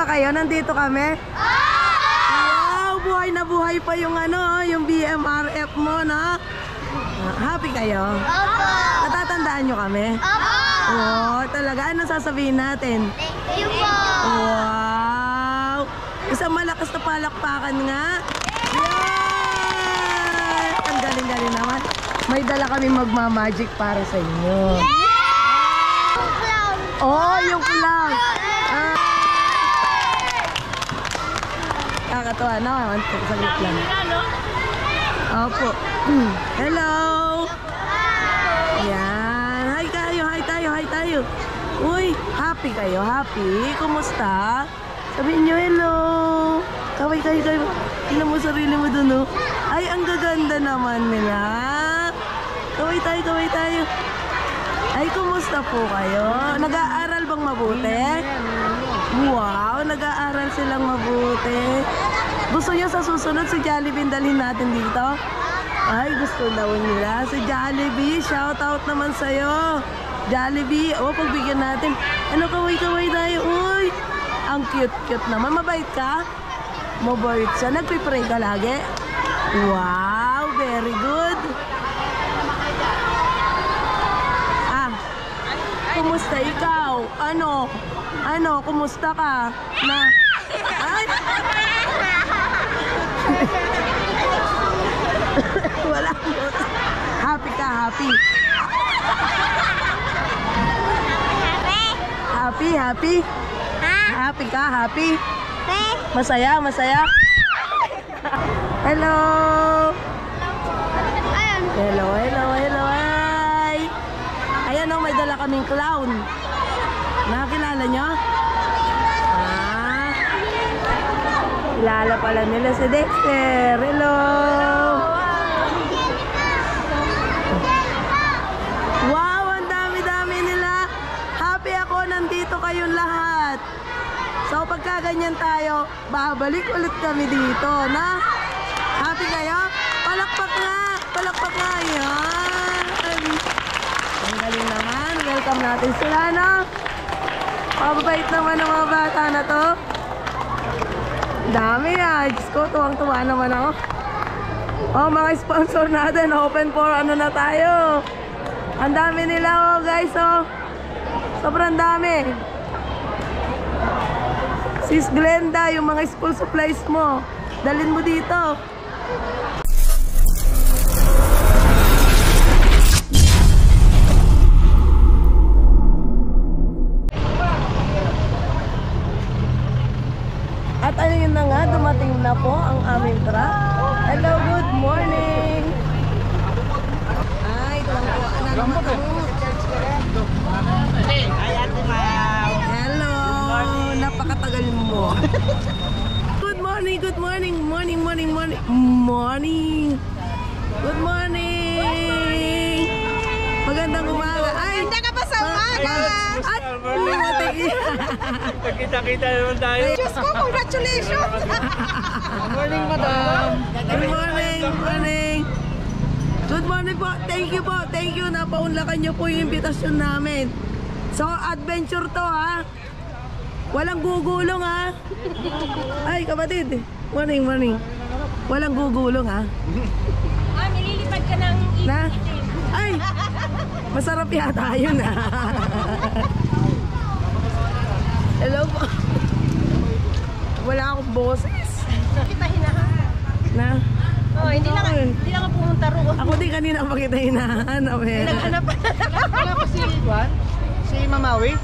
ba kayo? Nandito kami? Wow, buhay na buhay pa yung yung BMRF mo, no? Happy kayo? Opo. Natatandaan nyo kami? Opo. Oo, talaga. Ano sasabihin natin? Thank you po. Wow! Isang malakas na palakpakan nga. Yan! Ang galing-galing naman. May dala kami magmamagic para sa inyo. Clown. Oh, yung clown. Kakatuwa naman. Saglit lang. Opo. Hello! Yan. Hi kayo, hi tayo, hi tayo. Uy, happy kayo, happy? Kumusta? Sabihin nyo hello. Kaway kayo, kayo. Tingnan mo sarili mo dun, oh. Ay, ang gaganda naman nila. Kaway tayo, kaway tayo. Ay, kumusta po kayo? Nag-aaral bang mabuti? Wow, nag-aaral silang mabuti. Gusto nyo sa susunod si Jollibee dalhin natin dito? Ay, gusto daw nila. Si Jollibee, shout out naman sa'yo. Jollibee, pagbigyan natin. Ano, kaway-kaway tayo. Uy, ang cute-cute naman. Mabait ka? Mabait siya. Nagpipray ka lagi? Wow, very good. Kumusta ikaw? Ano, kumusta ka? Ay! Wala mo. Happy ka, happy. Happy, happy? Happy ka, happy? Masaya, masaya? Hello! Hello, hello, hello, hi! Ayan o, may dala kaming clown. Nakakilala nyo? Kilala pala nila si Dexter. Hello! Wow, ang dami-dami nila. Happy ako, nandito kayong lahat. So pagka ganyan tayo, babalik ulit kami dito, na? Happy kayo? Palakpak nga! Palakpak nga! Yan! Ang galing naman. Welcome natin sila, no? Mababait naman ang mga bata na to. Dami Diyos ko, tuwang-tuwa naman ako. Mga sponsor natin, open for na tayo. Ang dami nila, guys, sobrang dami. Sis Glenda, yung mga school supplies mo, dalhin mo dito. At ayun na nga, dumating na po ang aming truck. Hello, good morning! Ay, tuwang-tuwa na naman ako. Hello! Napakatagal mo. Good morning, good morning, morning, morning, morning, morning! Good morning! Magandang umaga. Ay, Hindi ka pa sa umaga. At Kita-kita naman tayo. Diyos ko, congratulations. Good morning, madam. Good morning, good morning. Good morning po. Thank you po. Thank you. Napaunlakan nyo po yung imbitasyon namin. So, adventure to, ha? Walang gugulong, ha? Ay, kapatid. Morning, morning. Walang gugulong, ha? Nililipad ka ng Na? Ay! Masarap yata yun, ha? Hello po. Wala akong boses. Kita hinahanap. Na? Hindi lang ako pumunta roon. Ako din kanina pa kita hinahanap, eh. Naghanap. Wala pa si Juan? Si Mamawi?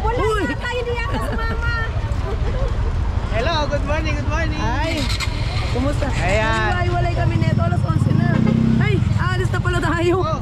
Wala Uy! na tayo diyan sa mama. Hello, good morning, good morning. Ay! Kumusta? Ayan. Walay kami neto, alas 11 na. Ay! Alis na pala tayo. Oh.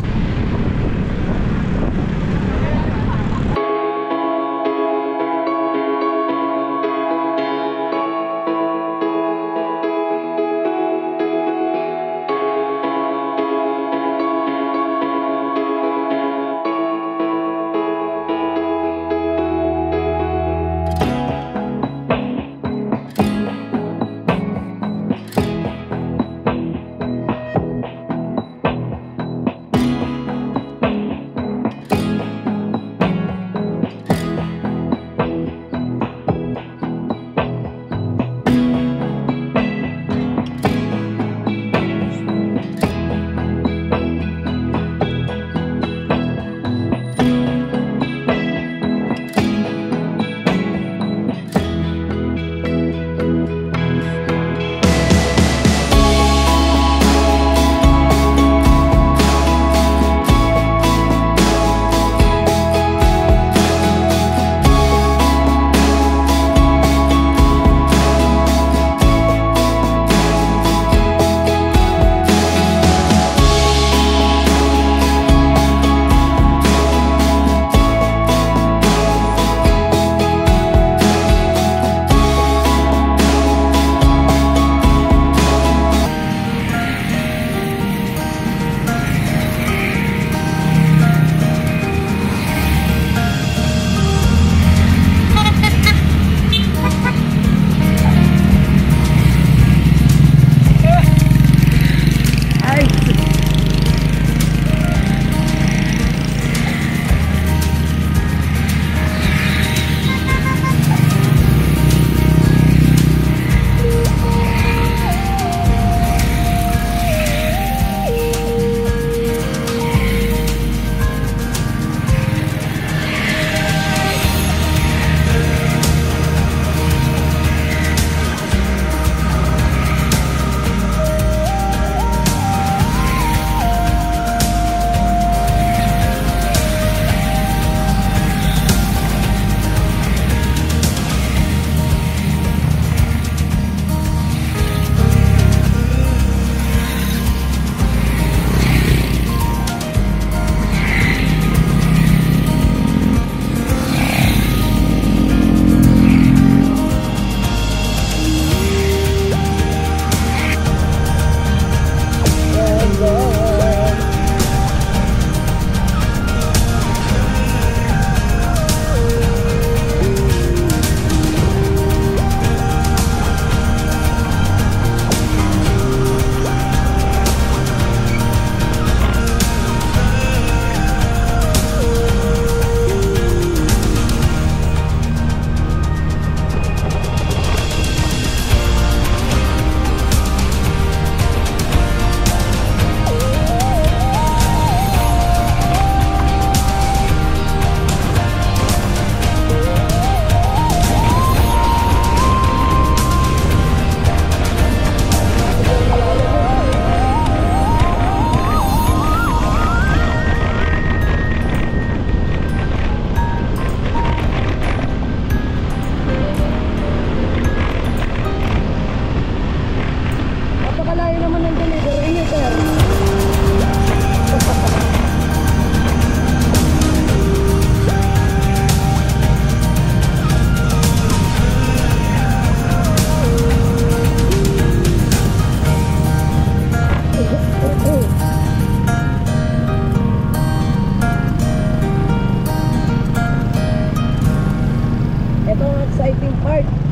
Start.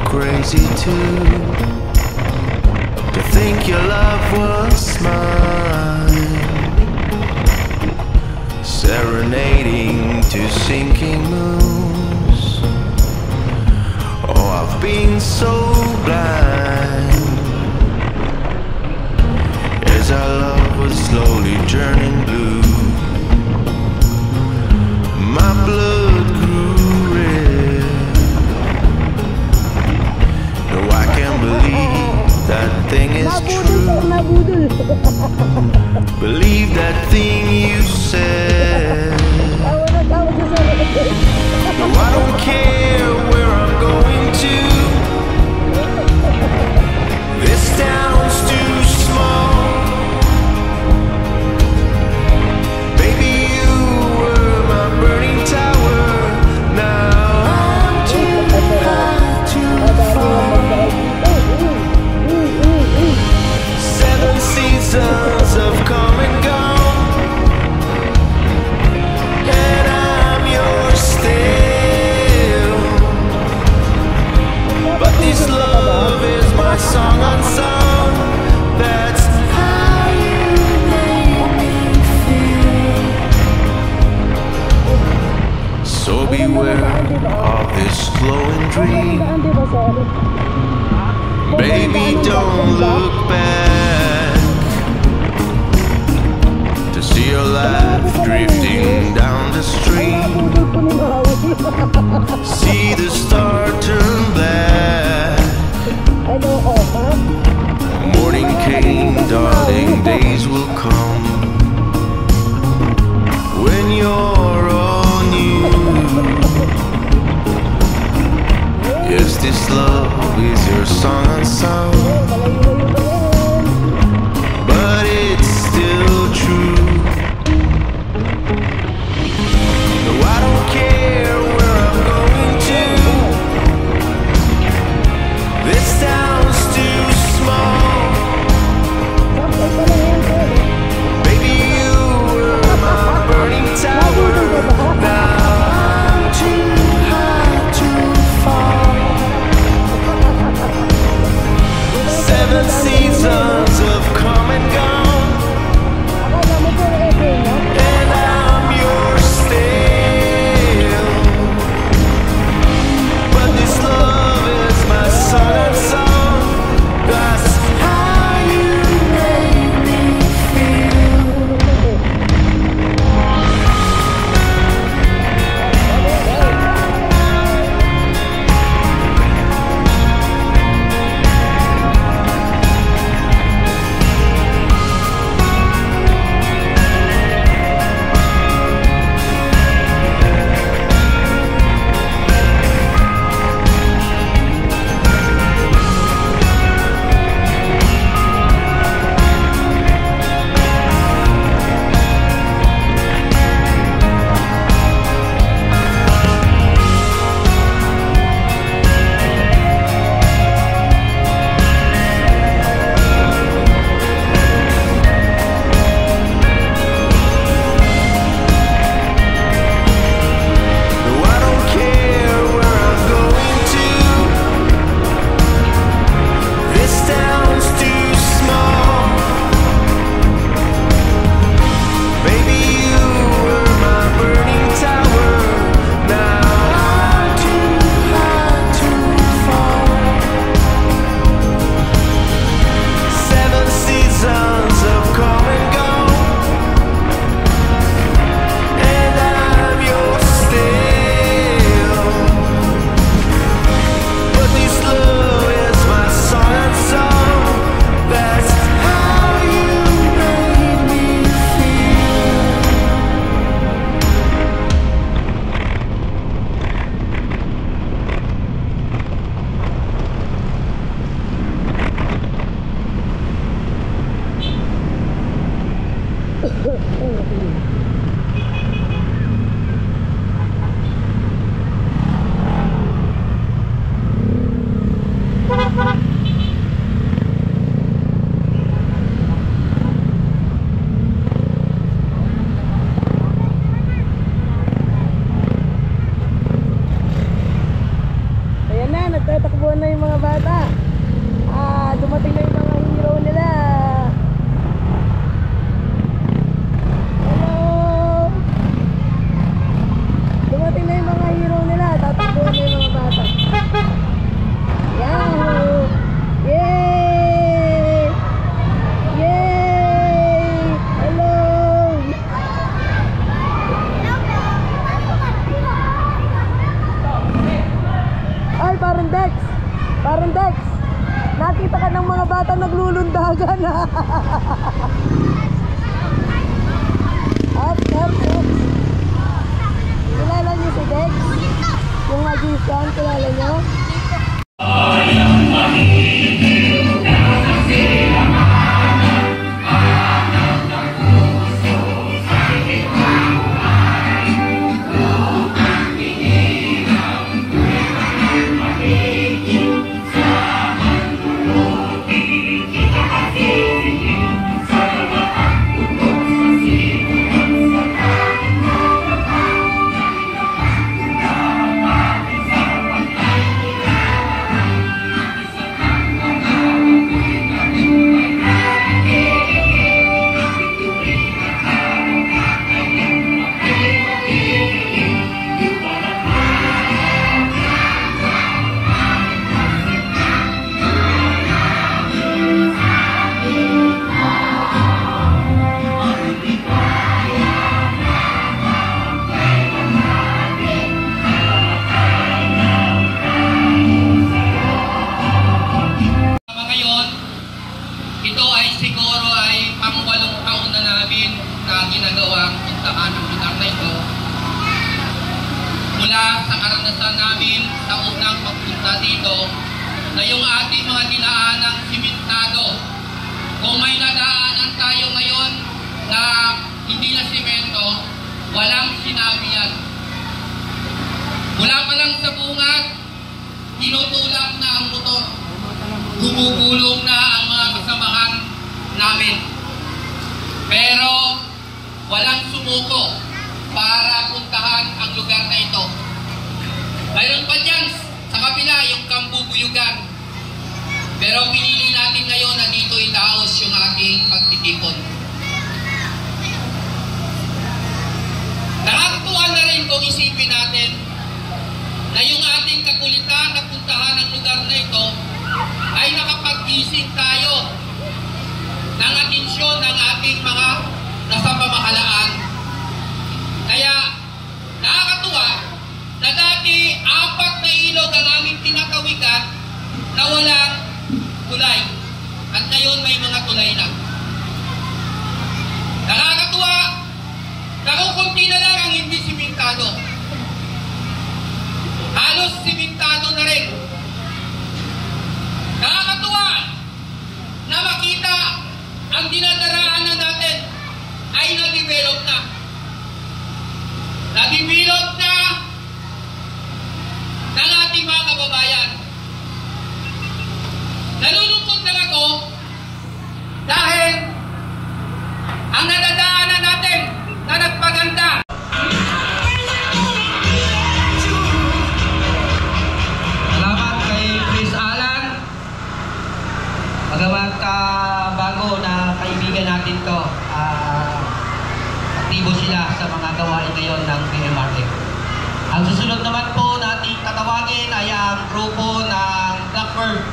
crazy too, to think your love was mine, serenading to sinking moons. Oh, I've been so blind as our love was slowly turning blue. My blood grew red. No, I can't believe that thing is true. Believe that thing you said. No, beware of this glowing dream. Di ba, sorry? Baby, don't look back to see your life drifting down the stream. See the star turn black. Morning came, darling, days will come when you're all new. Yes, this love is your song unsung, but it's still true. No, I don't care where I'm going to. This town's too small. Baby, you were my burning tower. Now I'm too high to fall. 7 seasons have come and gone, and I'm yours still. But this love is my song and song. That's how you make me feel. Nagtatakbuhan na yung mga bata. Dumating na yung mga hero nila. Hello! sa karanasan namin sa unang pagpunta dito na yung ating mga dinaanang simentado. Kung may nadaanan tayo ngayon na hindi na simento, walang sinabi yan. Mula pa lang sa bungad, tinutulak na ang motor. Gumugulong na ang mga kasamahan namin. Pero walang sumuko para puntahan ang lugar na ito. Mayroon pa dyan sa kabila yung Kambubuyugan. Pero pinili natin ngayon na dito itaos yung ating pagtitipon. Nakakatuwa na rin kung isipin natin na yung ating kakulitan na puntahan ang lugar na ito ay nakapag-ising tayo ng atensyon ng ating mga nasa pamahalaan. Kaya nakakatuwa na dati 4 na ilog ang aming tinatawigan na walang tulay. At ngayon may mga tulay na. Nakakatuwa na kung kunti na lang ang hindi simentado. Halos simentado na rin. Nakakatuwa na makita ang dinadaraanan natin ay na-develop na. Na-develop na ng ating mga kababayan. Nalulungkot lang ako dahil ang nadadaanan natin na nagpaganda. Salamat kay Chris Alan. Magamat bago na kaibigan natin to, aktibo sila sa mga gawain ngayon ng PMRF. Ang susunod naman po nating tatawagin ay ang grupo ng Blackbird.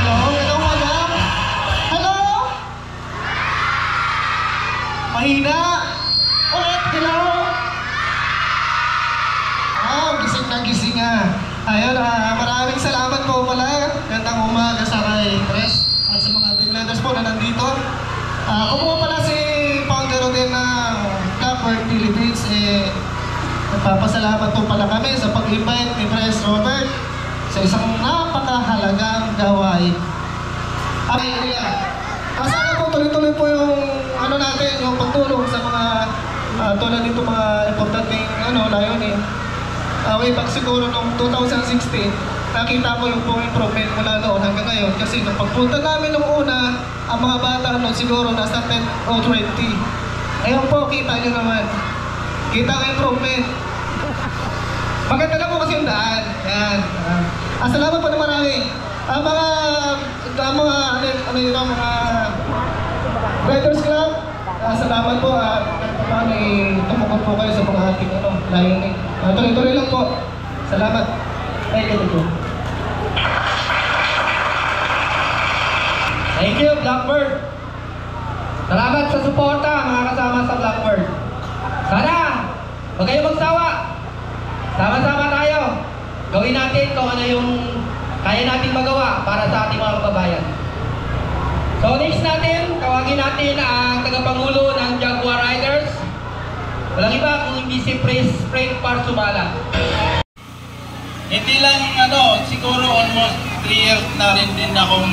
Hello, madam. Hello? Mahina. Ulit, hello? Gising na gising Ayun, maraming salamat po pala. Gandang umaga sa kay Tres at sa mga team leaders po na nandito. Kung pala si founder din ng Blackbird Philippines, nagpapasalamat po pala kami sa pag-invite ni Pres Robert sa isang napakahalagang gawain. Sana po tuloy-tuloy po yung natin, yung pagtulong sa mga tulad nito mga importanteng layunin. Way back siguro noong 2016, nakita ko yung improvement mula noon hanggang ngayon. Kasi nung pagpunta namin nung una, ang mga bata noon siguro nasa 10 o 20. Ayun po, kita nyo naman. Kita ang improvement. Maganda na po kasi yung daan. Yan. Salamat po na marami. Ang mga Riders Club, salamat po at tumukod po kayo sa mga ating layunin. Tuloy-tuloy lang po. Salamat. Thank you. Thank you, Blackbird. Salamat sa suporta, mga kasama sa Blackbird. Sana, huwag kayo magsawa. Sama-sama tayo. Gawin natin kung ano yung kaya natin magawa para sa ating mga kababayan. So next natin, tawagin natin ang tagapangulo ng Jaguar Riders. Walang iba kung hindi si Frank Parsumala. Hindi lang siguro almost 3 years na rin din akong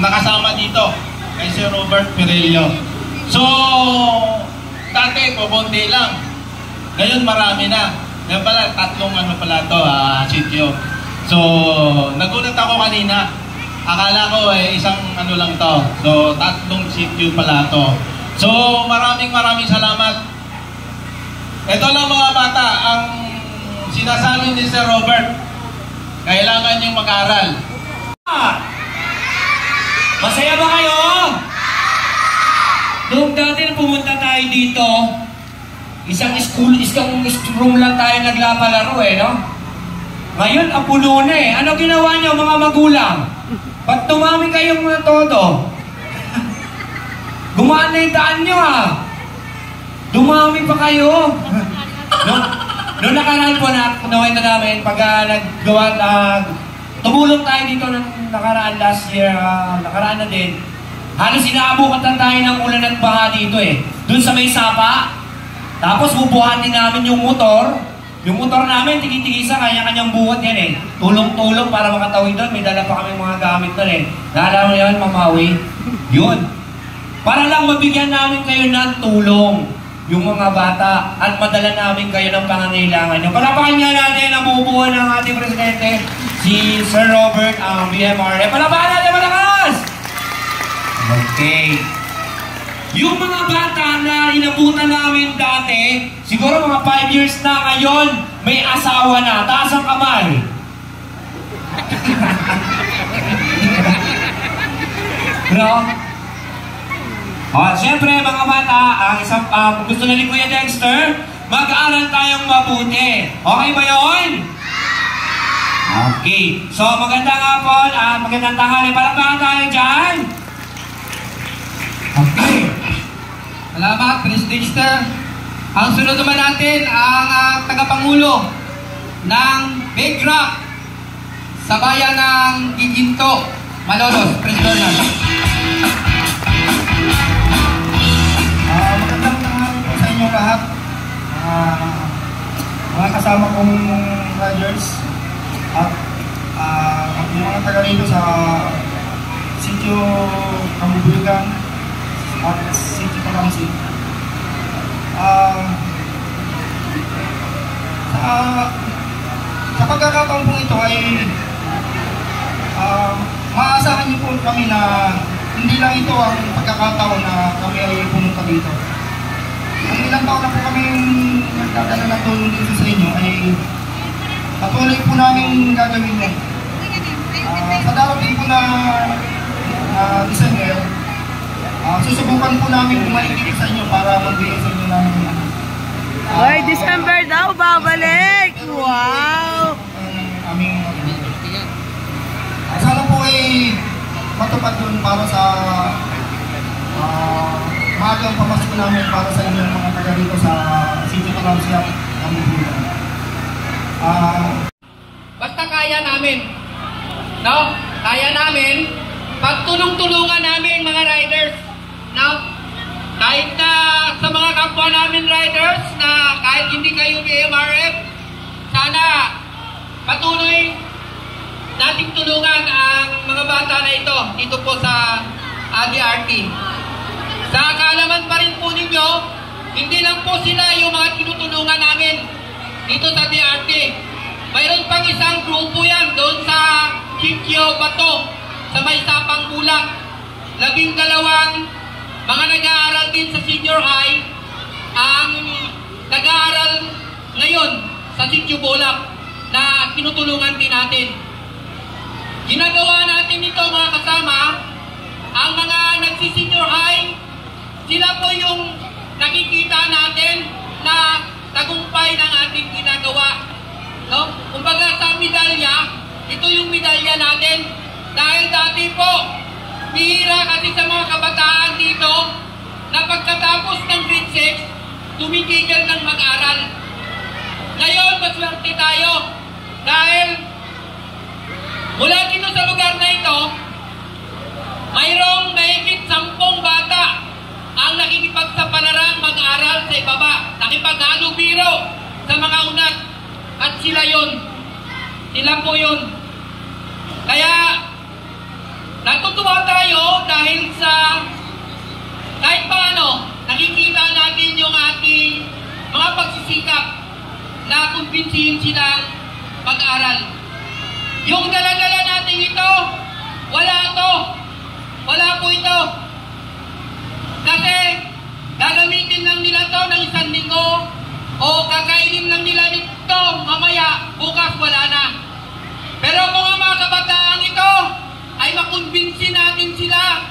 nakasama dito kay Sir Robert Perello. So, dati pupunti lang. Ngayon marami na. Ngayon pala, 3 pala to, sityo. So, nagulat ako kanina. Akala ko isang lang to. So, 3 sityo pala to. So, maraming salamat. Ito lang mga bata, ang sinasabi ni Sir Robert, kailangan niyong mag-aral. Masaya ba kayo? Noong dati pumunta tayo dito, isang room lang tayo naglapalaro no? Ngayon, apulo na Ano ginawa niyo mga magulang? Ba't tumami kayong mga todo? Gumaan na yung daan niyo Dumami pa kayo. Noong nakaraan po na namin pag tumulong tayo dito ng nakaraan last year, nakaraan na din. Halos inaabukan tayo ng ulan at baha dito eh. Doon sa may sapa, tapos bubuhatin namin yung motor. Yung motor namin, tigi-tigisa, kanya-kanyang buhat yan eh. Tulong-tulong para makatawid doon. May dala pa kami mga gamit doon eh. Naalala mo yan, Mamawi? Yun. Para lang mabigyan namin kayo ng tulong. Yung mga bata at madala namin kayo ng pangangailangan nyo. Palapakan nga natin ang bubuhan ng ating presidente, si Sir Robert, ang BMRF. Palapakan natin malakas! Okay. Yung mga bata na inabutan namin dati, siguro mga 5 years na ngayon, may asawa na. Taas ang kamay. No? Siyempre mga bata, ang isang gusto na ni Kuya Dexter, mag-aaral tayong mabuti. Okay ba yun? Okay. So magandang hapon, magandang tanghali. Palakpakan tayo dyan. Okay. Salamat, Prince Dexter. Ang sunod naman natin ang tagapangulo ng Big Rock sa bayan ng Giginto, Malolos, Prince Bernard. Magandang tanghali po sa inyong lahat. Mga kasama kong riders at yung mga taga rito sa Sitio Kamubulgan at Sitio Palamsi. Sa pagkakataon po ito ay maasahan niyo po kami na hindi lang ito ang pagkakataon na kami ay pumunta dito. Kung ilang taon na po kami nagdadala ng tulong dito sa inyo ay patuloy po namin gagawin yan. Sa darating po na December, susubukan po namin bumalik dito sa inyo para magbigay sa inyo ng Hoy, December daw, babalik! Wow! Aming sana po ay matupad yun para sa maagang pamasko namin para sa inyong mga taga dito sa Sitio Palamsi at Kamubulgan. Basta kaya namin. No? Kaya namin. Pagtulong-tulungan namin mga riders. No? Kahit na sa mga kapwa namin riders na kahit hindi kayo BMRF, sana patuloy nating tulungan ang mga bata na ito dito po sa DRT. Sa kaalaman pa rin po ninyo, hindi lang po sila yung mga tinutulungan namin dito sa DRT. Mayroon pang isang grupo yan doon sa Chichio Bato sa may Sapang Bulak. 12 mga nag-aaral din sa senior high ang nag-aaral ngayon sa Chichio Bulak na tinutulungan din natin. Ginagawa natin ito mga kasama, ang mga nagsi-senior high, sila po yung nakikita natin na tagumpay ng ating ginagawa. No? Kumbaga sa medalya, ito yung medalya natin. Dahil dati po, bihira kasi sa mga kabataan dito na pagkatapos ng grade 6, tumitigil ng mag-aral. Ngayon, maswerte tayo dahil mula dito sa lugar na ito, mayroong mahigit 10 bata ang nakikipagsapalaran mag-aral sa ibaba, nakipag-halubiro sa mga unat. At sila yun. Sila po yun. Kaya, natutuwa tayo dahil sa kahit paano, nakikita natin yung ating mga pagsisikap na kumbinsihin silang mag-aral. Yung dala-dala natin ito, wala to. Wala po ito. Kasi, gagamitin lang nila to ng 1 linggo o kakainin lang nila nito mamaya, bukas wala na. Pero kung ang mga kabataan ito ay makumbinsi natin sila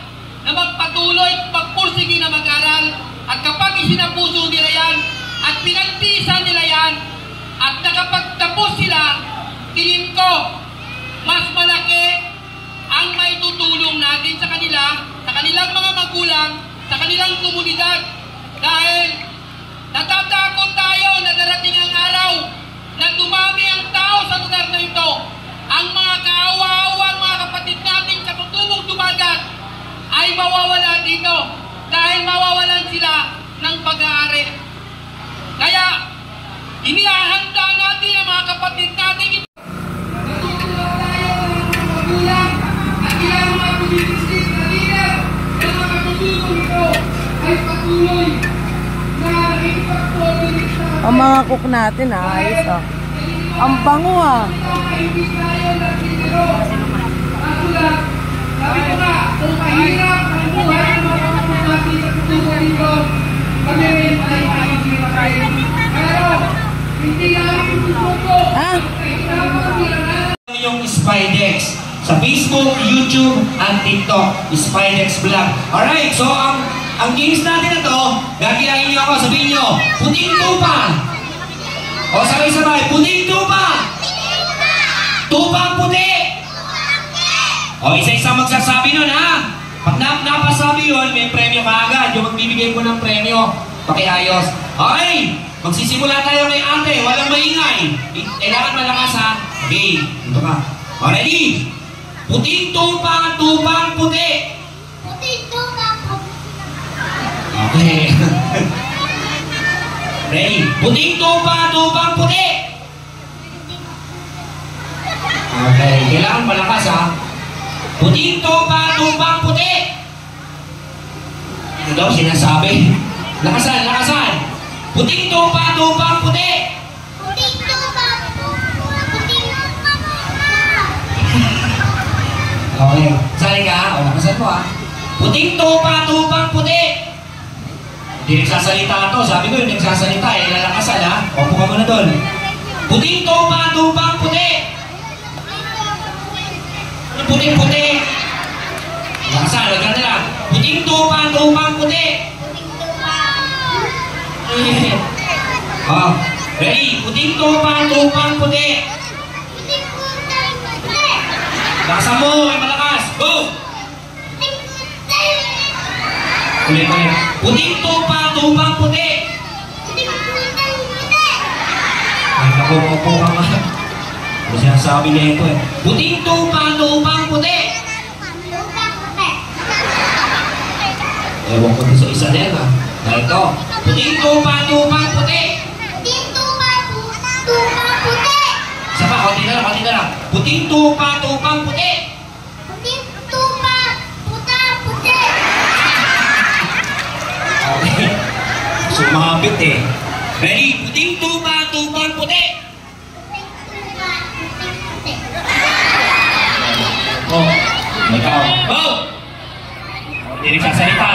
na magpatuloy, magpursige na mag-aral, at kapag isinapuso nila yan at pinagtisan nila yan at nakapagtapos sila, tingin ko mas malaki ang may tutulong natin sa kanila, sa kanilang mga magulang, sa kanilang komunidad. Dahil natatakot tayo na darating ang araw na dumami ang tao sa lugar na ito. Ang mga kaawa dito dahil mawawalan sila ng pag-aari. Kaya, inihahanda natin ang mga kapatid natin ito. Natutulong tayo ng mga magulang at ilang mga community na leader na mga tutulong ito ay patuloy na nakikipag-coordinate sa Ang mga cook natin, ayos ah. Ang bango ah. hindi tayo nagtitiro. Magulang, sabi ko nga, kung mahirap ang buhay ng mga kapatid natin sa tutulong dito, kami rin ay mahihirap tayo. Pero, hindi namin tutulong. Ha? Yung Spidex sa Facebook, YouTube, at TikTok, Spidex Vlog. Alright, so ang games natin na to, gagilayin niyo ako, sabihin niyo, puting tupa. O sabay-sabay, puting tupa. Tupang puti. O isa-isa magsasabi nun ha. Pag napasabi yun, may premyo ka agad. Yung magbibigay ko ng premyo, pakiayos. Okay, magsisimula tayo kay ate, walang maingay. Kailangan malakas ha. Okay, dito ka. O ready? Puting tupa, tupang puti. Puting tupa, Okay. Ready? Puting tupa, tupang puti. Okay, kailangan malakas ha. Puting tupa, tupang puti. Ito daw sinasabi. Lakasan, lakasan. Puting tupa, tupang puti. puting tupa, puting tupa. Okay, sali ka. O, lakasan mo ha. Puting tupa, tupang puti. Hindi nagsasalita to. Sabi ko yung nagsasalita eh. Lalakasan ha. Opo ka muna doon. Puting tupa, tupang puti. Puting-puti. Lakasan, lagyan nila. Puting tupa, tupang puti. Oh, ready? Puting tupa, tupang puti. Puting tupa, puti. Lakasan mo, may malakas. Go! Puting tupa. Ulit, ulit. Puting tupa, tupang puti. Puting tupa, puti. Ay, naku, upo ka nga. Ano sinasabi niya ito eh. Puting tupa, tupang puti. Tupa, puti. Ewan ko din sa isa din ha. Na ito. Puting tupa, tupang puti. Puting tupa, tupa, puti. Isa pa, konti na lang, konti na lang. Puting tupa, tupang puti. Puting tupa, puta, puti. Okay. Sumabit eh. Ready? Puting tupa, tupang puti. Puting tupa, puting puti. Oh, ikaw. Oh! Hindi nagsasalita.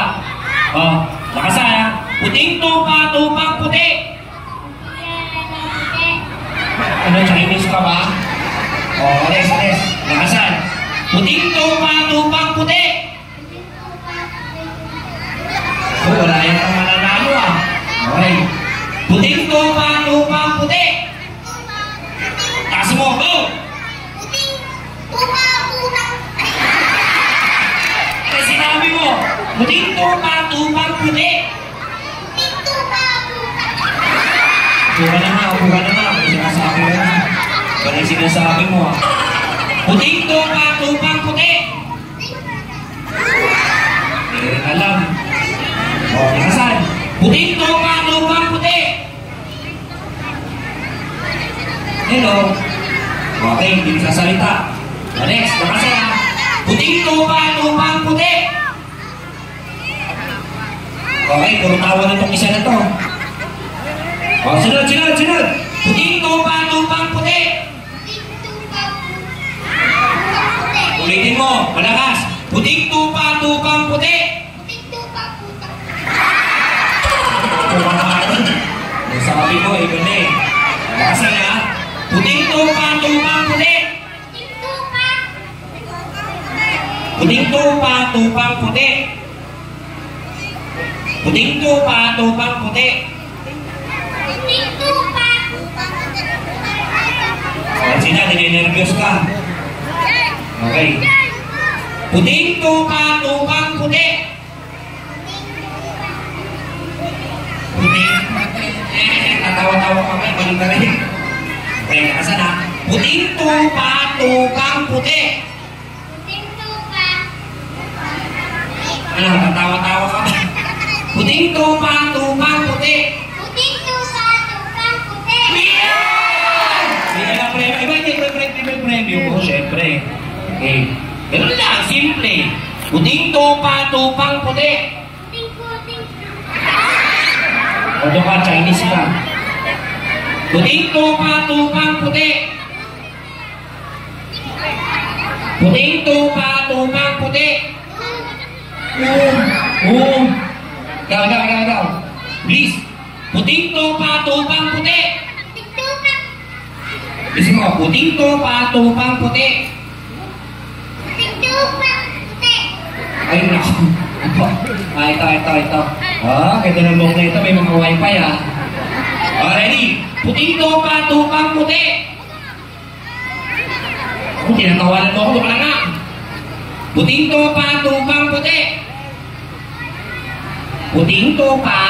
Oh, lakasan ha. Puting tupa, tupang puti. Ano, Chinese ka ba? Oh, alis, alis. Lakasan. Puting tupa, tupang puti. Oh, wala yan ang mananalo ah. Okay. Puting tupa, tupang puti. Taas mo, go! Puting tupa, puta. Ano sinabi mo? Puting tupa, tupang puti. Puting tupa, puta. Upo ka na nga, upo ka na nga. Ano sinasabi mo yan? Ano sinasabi mo ah? Puting tupa, tupang puti. Hindi rin alam. O, lakasan. Puting tupa, tupang puti. Hello. Okay, hindi sasalita. Next, lakasan ha. Puting tupa, tupang puti. Okay, puro tawa na itong isa na to. O, sunod, sunod, sunod. Puting tupa, tupang puti. Puting tupa, puti. Ulitin mo, malakas. Puting tupa, tupang puti. Puting tupa, puta. Sabi mo, iba na eh. Lakasan ha. Puting tupa, tupang puti. Puting tupa. Puting tupa, tupang puti. Puting tupa, tupang puti. Puting tupa. O, sina, nininervyos ka. Okay. Puting tupa, tupang puti. Puting. Tatawa-tawa ka kayo, mali ka rin. Okay, nakasan ha. Puting tupa, tupang puti. Puting tupa. Ano, tatawa-tawa Okay. Ganun lang, simple. Puting tupa, tupang puti. Ano ka, Chinese ka? Puting tupa, tupang puti. Puting tupa, tupang puti. Ikaw. Please. Puting tupa, tupang puti. Bisa mo, puting tupa, tupang puti. Ay, naku. Ito. Ah, ganda ng book na ito. May mga wifi, ha? Ready? Puting tupa, tupang puti. Tinatawanan mo ako. Ito ka na nga. Puting tupa, tupang puti. Puting tupa.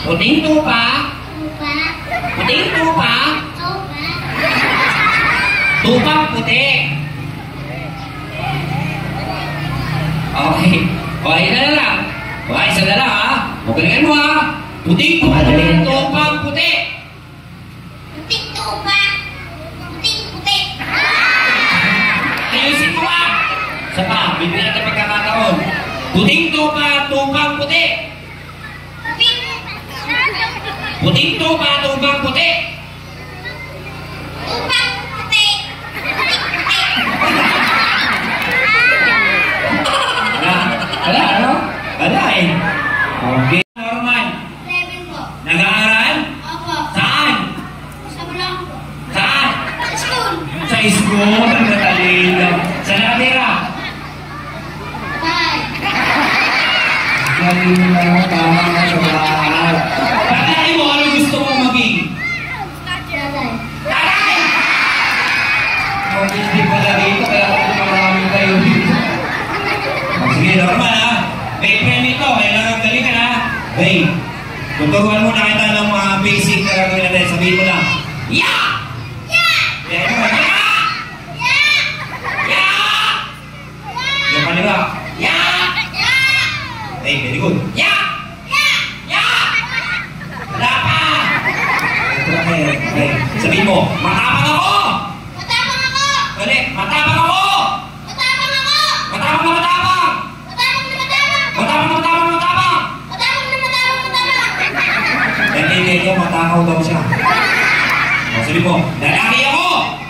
Puting tupa. Puting tupa. Tupang puti. Okay. Okay na lang. Okay, isa na lang, ha? Magalingan mo, ha? Puting tupa, tupang puti. Puting tupa. Puting puti. Ayusin mo, ha? Isa pa, bibigyan natin pagkakataon. Puting tupa, tupang puti. Puting tupa, tupang puti. Tupang puti. Wala, ano? Wala, eh. Okay. Norman, 11 po. nag-aaral? Opo. Saan? Sa Blanco. Saan? Sa school. Sa school, natalino. Sa natira? Bye. Galing na, tama ka sa bahay. Tatay mo, ano gusto mong maging? Tatay. Tatay! Hindi pa na rito, kaya ako marami kayo dito. Sige, Norman, ha? May premyo ito, kailangan galing ka, ha? Hey, tuturuan mo na kita ng mga basic na gagawin natin. Sabihin mo lang, yeah! Yeah! Yeah! Yeah! Yeah! Yung kanila, yeah! Yeah! Hey, very good. Yeah! Yeah! Yeah! Wala pa! Okay. Sabihin mo, matapang ako! Matapang ako! Dali, matapang ako! Matapang ako! Matapang na matapang! Matapang na matapang! Matapang na matapang na matapang! Matapang na matapang! Hindi niya matakaw daw siya. Sabihin mo, lalaki ako!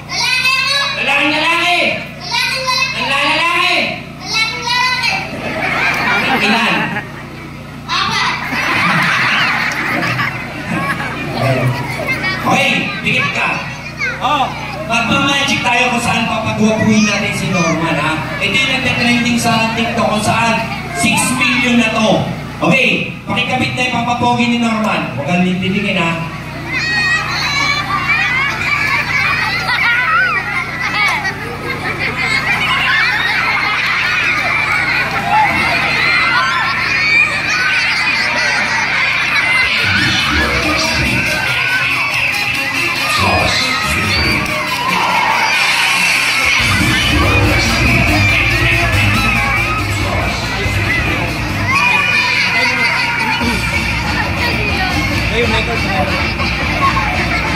Lalaki ako! Lalaking lalaki! Lalaking lalaki! Lalaki! Lalaking lalaki! Ilan? Apat! Okay, pikit ka. Magmamagic tayo kung saan papagwapuhin natin si Norman, ha? Ito yung nagte-trending sa TikTok kung saan 6 million na to. Okay, pakikabit na yung papapogi ni Norman. Huwag kang lintitigin, ha?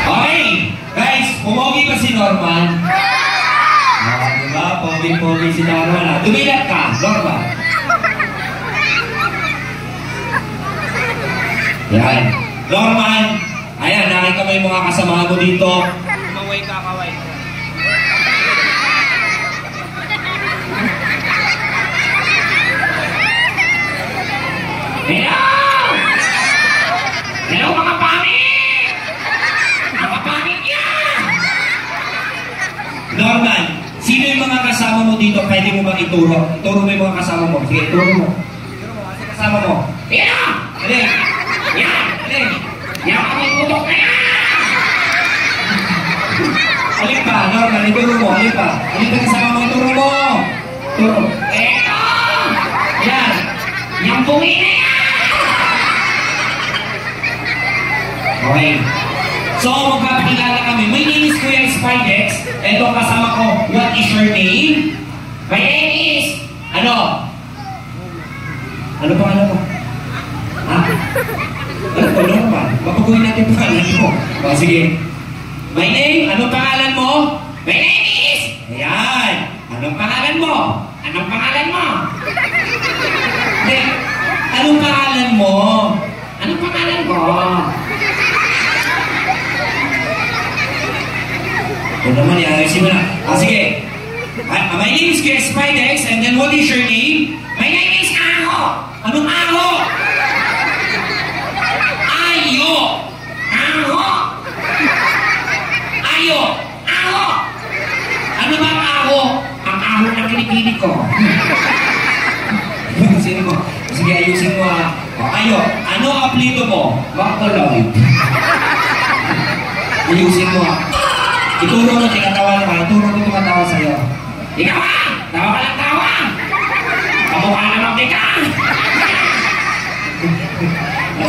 Okay, guys, pumogi pa si Norman. Diba? Pogi-pogi si Norman, ha? Dumilat ka, Norman. Yan. Norman, ayan, nakita mo yung mga kasama mo dito. Kaway ka, kaway. Hello! Hello, mga pangit! Mga pangit yan! Norman, sino yung mga kasama mo dito? Pwede mo bang ituro? Ituro mo yung mga kasama mo. Sige, ituro mo. Ituro mo kasi kasama mo. Yan! Alin! Yan! Alin! Yan kami putok na yan! Alin pa, Norman, ituro mo. Alin pa? Alin pa kasama mo? Ituro mo! Ituro. Eto! Yan! Yan bungi na yan! Okay. So, magpapakilala kami. My name is Kuya Spidex. Ito kasama ko. What is your name? My name is... Ano? Ano pangalan mo? Ha? Ano po, Norman? Papaguhin natin pangalan mo. O, sige. My name? Ano pangalan mo? My name is... Ayan. Anong pangalan mo? Anong pangalan mo? Hindi. Anong pangalan mo? Anong pangalan mo? Ito naman, i-ayusin mo na. Sige. My name is Chris Spidex, and then what is your name? My name is Aho. Anong Aho? Ayo. Aho. Ayo. Aho. Ano ba ang aho? Ang aho na kinikinig ko. Ayusin mo. Sige, ayusin mo ha. Ayo, ano ang apelido mo? Makuloy. Ayusin mo ha. Ituro mo, tinatawa ka. Ituro mo tumatawa sa'yo. Ikaw ha! Tawa ka lang tawa! Kamukha naman kita!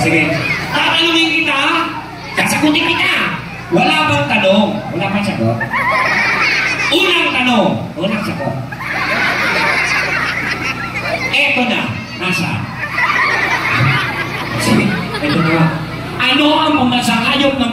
Sige. Tatanungin kita! Sasagutin kita! Wala bang tanong? Wala bang sagot? Unang tanong! Unang sagot. Eto na. Nasaan? Sige. Eto na. Ano ang pumasangayok ng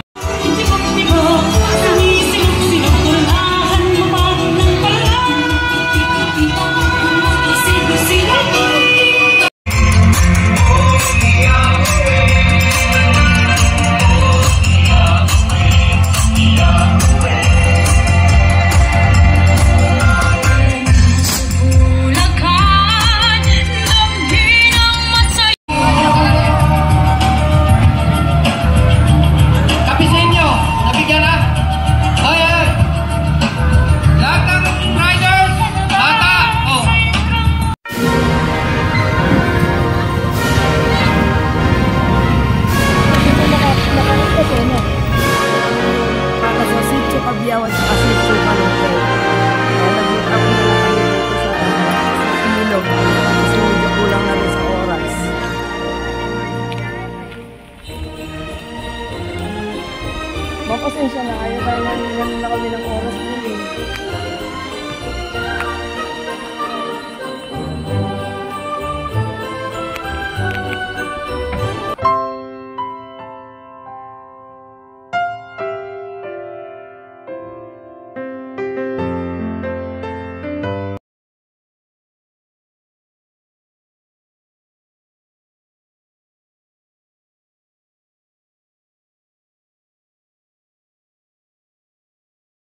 Biyawan sa Kasitso Palengke. Nag-meet up na lang kami dito sa Ilog. Kasi medyo kulang na rin sa oras. Mapasensya na kayo dahil ganun na kami ng oras din.